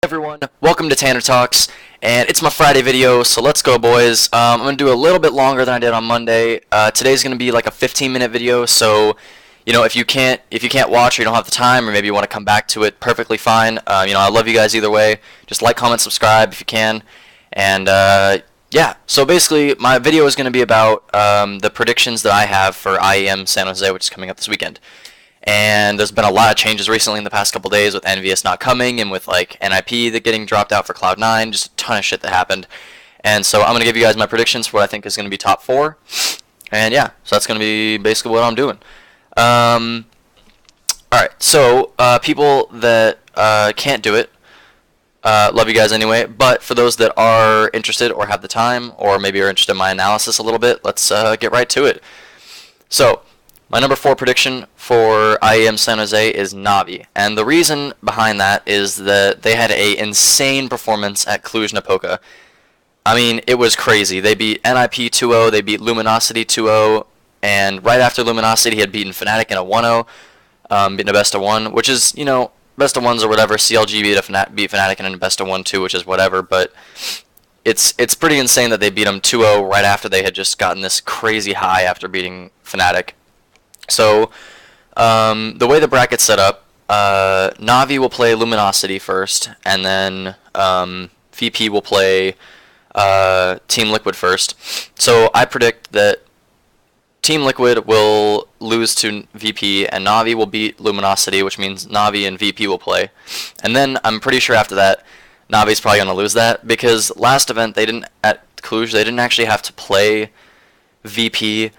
Everyone, welcome to Tanner Talks, and it's my Friday video, so let's go, boys. I'm going to do a little bit longer than I did on Monday. Today's going to be like a 15-minute video, so if you can't watch or you don't have the time, or maybe you want to come back to it, perfectly fine. I love you guys either way. Just like, comment, subscribe if you can, and yeah. So basically, my video is going to be about the predictions that I have for IEM San Jose, which is coming up this weekend. And there's been a lot of changes recently in the past couple days with NVS not coming and with like NIP that getting dropped out for Cloud9, just a ton of shit that happened. And so I'm going to give you guys my predictions for what I think is going to be top 4. And yeah, so that's going to be basically what I'm doing. Alright, so people that can't do it, love you guys anyway, but for those that are interested or have the time or maybe are interested in my analysis a little bit, let's get right to it. So, my number 4 prediction for IEM San Jose is NaVi, and the reason behind that is that they had an insane performance at Cluj-Napoca. I mean, it was crazy. They beat NIP 2-0, they beat Luminosity 2-0, and right after Luminosity he had beaten Fnatic in a 1-0, beating a best of 1, which is, best of 1s or whatever. CLG beat Fnatic in a best of 1 too, which is whatever, but it's pretty insane that they beat them 2-0 right after they had just gotten this crazy high after beating Fnatic. So, the way the bracket's set up, NaVi will play Luminosity first, and then VP will play Team Liquid first. So I predict that Team Liquid will lose to VP, and NaVi will beat Luminosity, which means NaVi and VP will play. And then I'm pretty sure after that, NaVi's probably going to lose that, because last event at Cluj, they didn't actually have to play VP,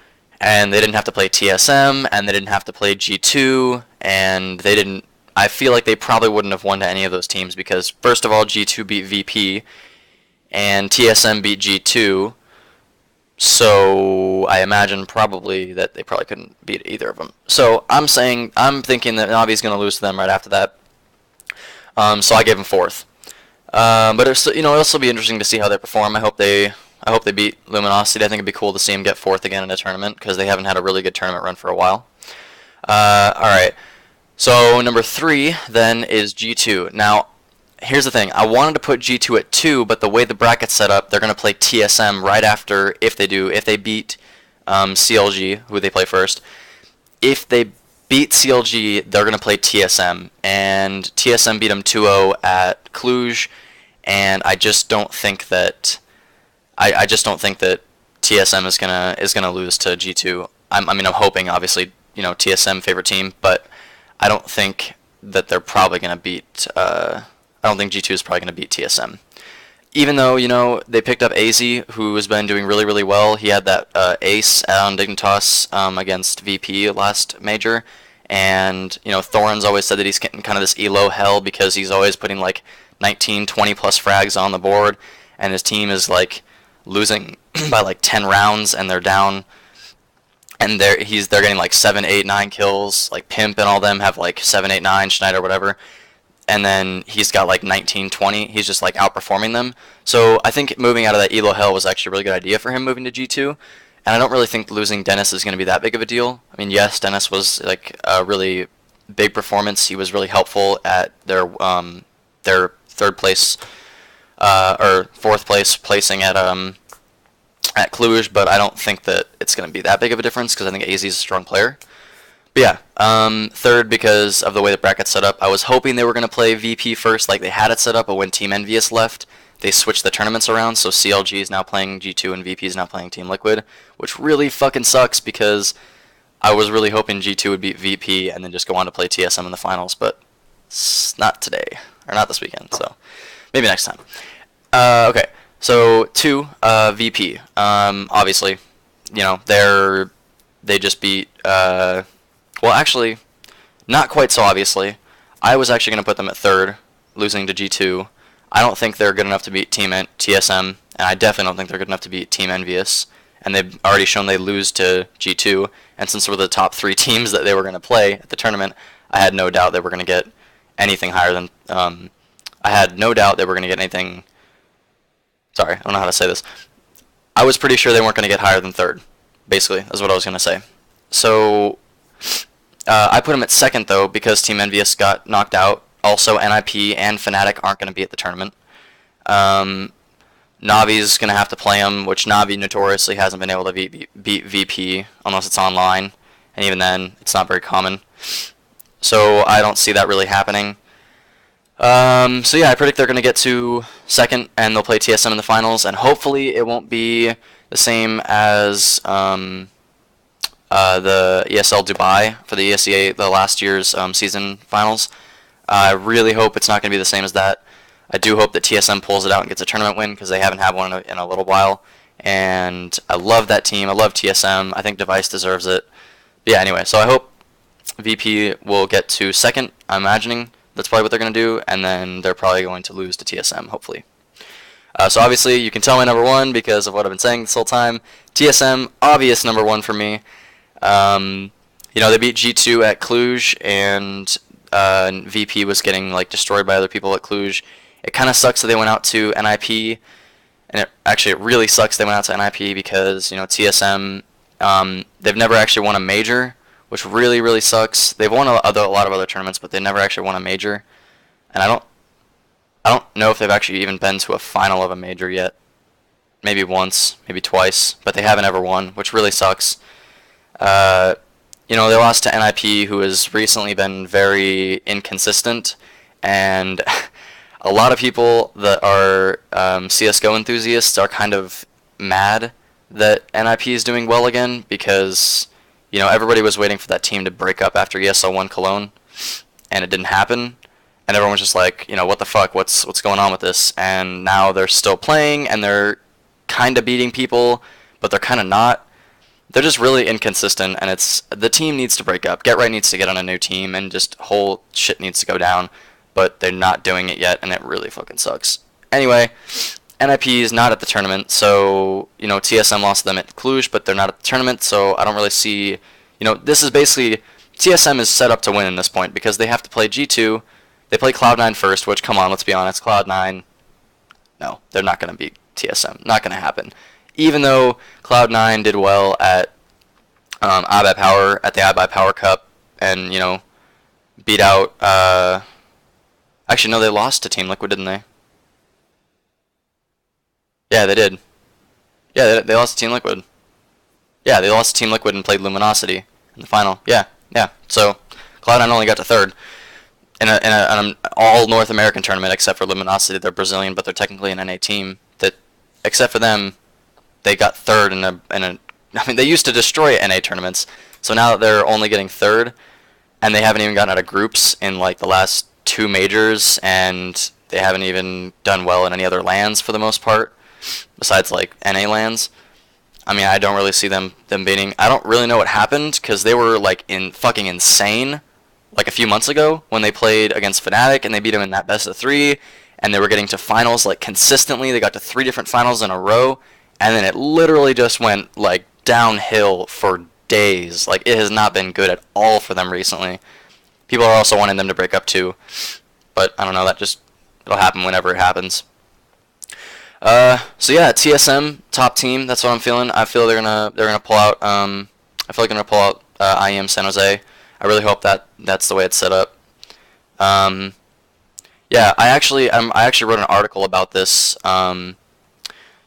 and they didn't have to play TSM, and they didn't have to play G2, and I feel like they probably wouldn't have won to any of those teams, because first of all, G2 beat VP, and TSM beat G2, so I imagine probably that they probably couldn't beat either of them. So I'm thinking that Navi's going to lose to them right after that, so I gave them 4th. But it'll still be interesting to see how they perform. I hope they beat Luminosity. I think it'd be cool to see them get 4th again in a tournament, because they haven't had a really good tournament run for a while. Alright, so number 3 then is G2. Now, here's the thing. I wanted to put G2 at 2, but the way the bracket's set up, they're going to play TSM right after, if they beat CLG, who they play first. If they beat CLG, they're going to play TSM, and TSM beat them 2-0 at Cluj, and I just don't think that TSM is gonna lose to G2. I'm hoping, obviously, TSM favorite team, but I don't think that they're probably gonna beat. I don't think G2 is probably gonna beat TSM. Even though they picked up AZ, who has been doing really, really well. He had that ace on Dignitas against VP last major, and Thorin's always said that he's getting kind of this elo hell because he's always putting like 19, 20 plus frags on the board, and his team is like losing by like 10 rounds, and they're down, and they're getting like 7, 8, 9 kills. Like Pimp and all them have like 7, 8, 9, Schneider, whatever, and then he's got like 19, 20. He's just like outperforming them. So I think moving out of that elo hell was actually a really good idea for him, moving to G2. And I don't really think losing Dennis is going to be that big of a deal. I mean, yes, Dennis was like a really big performance. He was really helpful at their 3rd place or 4th place placing at Cluj, but I don't think that it's going to be that big of a difference, because I think AZ is a strong player. But yeah, 3rd because of the way the bracket's set up. I was hoping they were going to play VP first like they had it set up, but when Team Envious left, they switched the tournaments around, so CLG is now playing G2 and VP is now playing Team Liquid, which really fucking sucks, because I was really hoping G2 would beat VP and then just go on to play TSM in the finals, but it's not today, or not this weekend, so maybe next time. Okay, so 2, VP. Obviously, they just beat, well, actually, not quite so obviously. I was actually going to put them at 3rd, losing to G2. I don't think they're good enough to beat Team TSM, and I definitely don't think they're good enough to beat Team Envious. And they've already shown they lose to G2, and since they were the top 3 teams that they were going to play at the tournament, I had no doubt they were going to get anything higher than, sorry, I don't know how to say this. I was pretty sure they weren't going to get higher than 3rd, basically, is what I was going to say. So, I put them at 2nd, though, because Team Envious got knocked out Also, NIP and Fnatic aren't going to be at the tournament. NaVi's going to have to play them, which NaVi notoriously hasn't been able to beat VP unless it's online, and even then, it's not very common. So I don't see that really happening. So yeah, I predict they're going to get to second, and they'll play TSM in the finals, and hopefully it won't be the same as the ESL Dubai for the ESEA, the last year's season finals. I really hope it's not going to be the same as that. I do hope that TSM pulls it out and gets a tournament win, because they haven't had one in a little while. And I love that team. I love TSM. I think Device deserves it. But yeah, anyway, so I hope VP will get to second, I'm imagining. That's probably what they're going to do. And then they're probably going to lose to TSM, hopefully. So obviously, you can tell my number one because of what I've been saying this whole time. TSM, obvious number one for me. You know, they beat G2 at Cluj, and VP was getting like destroyed by other people at Cluj. It kind of sucks that they went out to NIP, and it really sucks they went out to NIP because, you know, TSM, they've never actually won a major, which really, really sucks. They've won a lot of other tournaments, but they never actually won a major, and I don't know if they've actually even been to a final of a major yet. Maybe once, maybe twice, but they haven't ever won, which really sucks. You know, they lost to NIP, who has recently been very inconsistent, and a lot of people that are CSGO enthusiasts are kind of mad that NIP is doing well again, because, you know, everybody was waiting for that team to break up after ESL won Cologne, and it didn't happen, and everyone was just like, you know, what the fuck, what's going on with this? And now they're still playing, and they're kind of beating people, but they're kind of not. They're just really inconsistent, and the team needs to break up. Get Right needs to get on a new team, and just whole shit needs to go down, but they're not doing it yet, and it really fucking sucks. Anyway, NIP is not at the tournament, so, you know, TSM lost them at Cluj, but they're not at the tournament, so I don't really see, you know, this is basically, TSM is set up to win in this point, because they have to play G2, they play Cloud9 first, which, come on, let's be honest, Cloud9, no, they're not going to beat TSM, not going to happen. Even though Cloud9 did well at IBP Power, at the IBP Power Cup, and, you know, beat out, actually, no, they lost to Team Liquid, didn't they? Yeah, they did. Yeah, they lost to Team Liquid. Yeah, they lost to Team Liquid and played Luminosity in the final. Yeah. So, Cloud9 only got to third in an all North American tournament, except for Luminosity. They're Brazilian, but they're technically an NA team. That, except for them, they got third in a. I mean, they used to destroy NA tournaments, so now that they're only getting third, and they haven't even gotten out of groups in like the last 2 majors, and they haven't even done well in any other lands for the most part, besides like NA lands. I mean, I don't really see them beating. I don't really know what happened, because they were like fucking insane like a few months ago when they played against Fnatic, and they beat them in that best of 3, and they were getting to finals like consistently. They got to 3 different finals in a row. And then it literally just went, like, downhill for days. Like, it has not been good at all for them recently. People are also wanting them to break up, too. But, I don't know, it'll happen whenever it happens. So, yeah, TSM, top team, that's what I'm feeling. I feel they're gonna pull out, I feel like they're gonna pull out IEM San Jose. I really hope that's the way it's set up. Yeah, I actually wrote an article about this,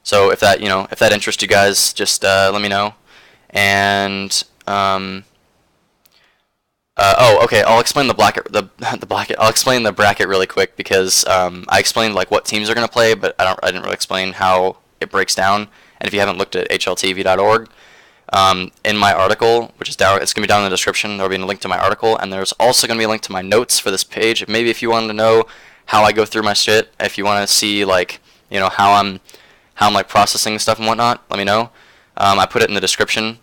so if that interests you guys, just let me know. And okay, I'll explain the bracket. I'll explain the bracket really quick, because I explained like what teams are gonna play, but I didn't really explain how it breaks down. And if you haven't looked at hltv.org, in my article, which is down, it's gonna be down in the description. There'll be a link to my article, and there's also gonna be a link to my notes for this page. Maybe if you wanted to know how I go through my shit, if you want to see like, you know, how I'm like processing stuff and whatnot, let me know. I put it in the description.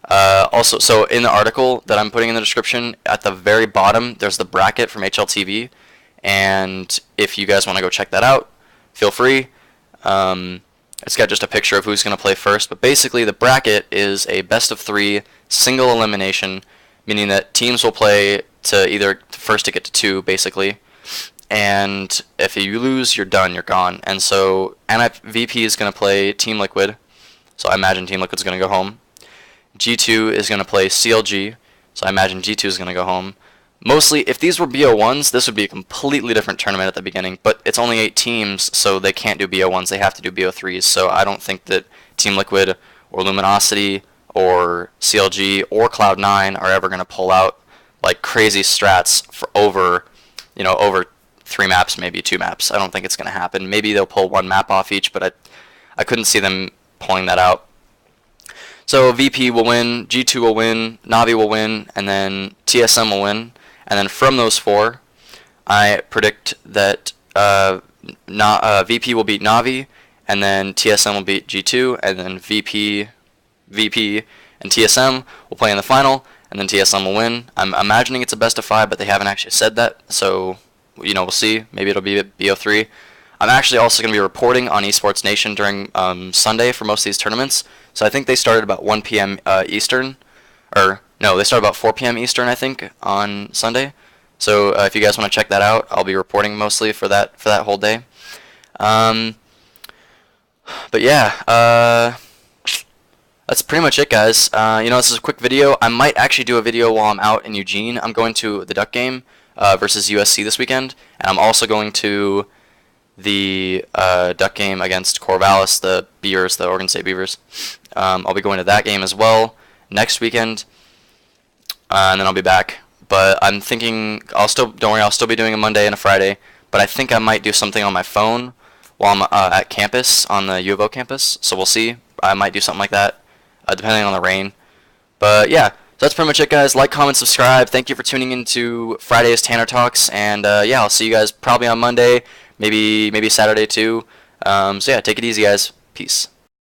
Also, so in the article that I'm putting in the description, at the very bottom, there's the bracket from HLTV, and if you guys want to go check that out, feel free. It's got just a picture of who's going to play first, but basically the bracket is a best of 3 single elimination, meaning that teams will play to either first to get to 2, basically. And if you lose, you're done, you're gone. And so VP is going to play Team Liquid, so I imagine Team Liquid's going to go home. G2 is going to play CLG, so I imagine G2 is going to go home. Mostly, if these were BO1s, this would be a completely different tournament at the beginning, but it's only 8 teams, so they can't do BO1s, they have to do BO3s, so I don't think that Team Liquid or Luminosity or CLG or Cloud9 are ever going to pull out like crazy strats for over 3 maps, maybe 2 maps. I don't think it's going to happen. Maybe they'll pull 1 map off each, but I couldn't see them pulling that out. So VP will win, G2 will win, NaVi will win, and then TSM will win. And then from those 4, I predict that VP will beat NaVi, and then TSM will beat G2, and then VP, and TSM will play in the final, and then TSM will win. I'm imagining it's a best of 5, but they haven't actually said that, so we'll see. Maybe it'll be BO3. I'm actually also going to be reporting on Esports Nation during Sunday for most of these tournaments. So I think they started about 1 p.m. Eastern, or no, they started about 4 p.m. Eastern, I think, on Sunday. So if you guys want to check that out, I'll be reporting mostly for that whole day. But yeah, that's pretty much it, guys. This is a quick video. I might actually do a video while I'm out in Eugene. I'm going to the Duck game versus USC this weekend, and I'm also going to the Duck game against Corvallis, the Beavers, the Oregon State Beavers. I'll be going to that game as well next weekend, and then I'll be back. But I'm thinking I'll still be doing a Monday and a Friday. But I think I might do something on my phone while I'm at campus on the U of O campus. So we'll see. I might do something like that, depending on the rain. But yeah, so that's pretty much it, guys. Like, comment, subscribe. Thank you for tuning into Friday's Tanner Talks, and yeah, I'll see you guys probably on Monday, maybe Saturday too. So yeah, take it easy, guys. Peace.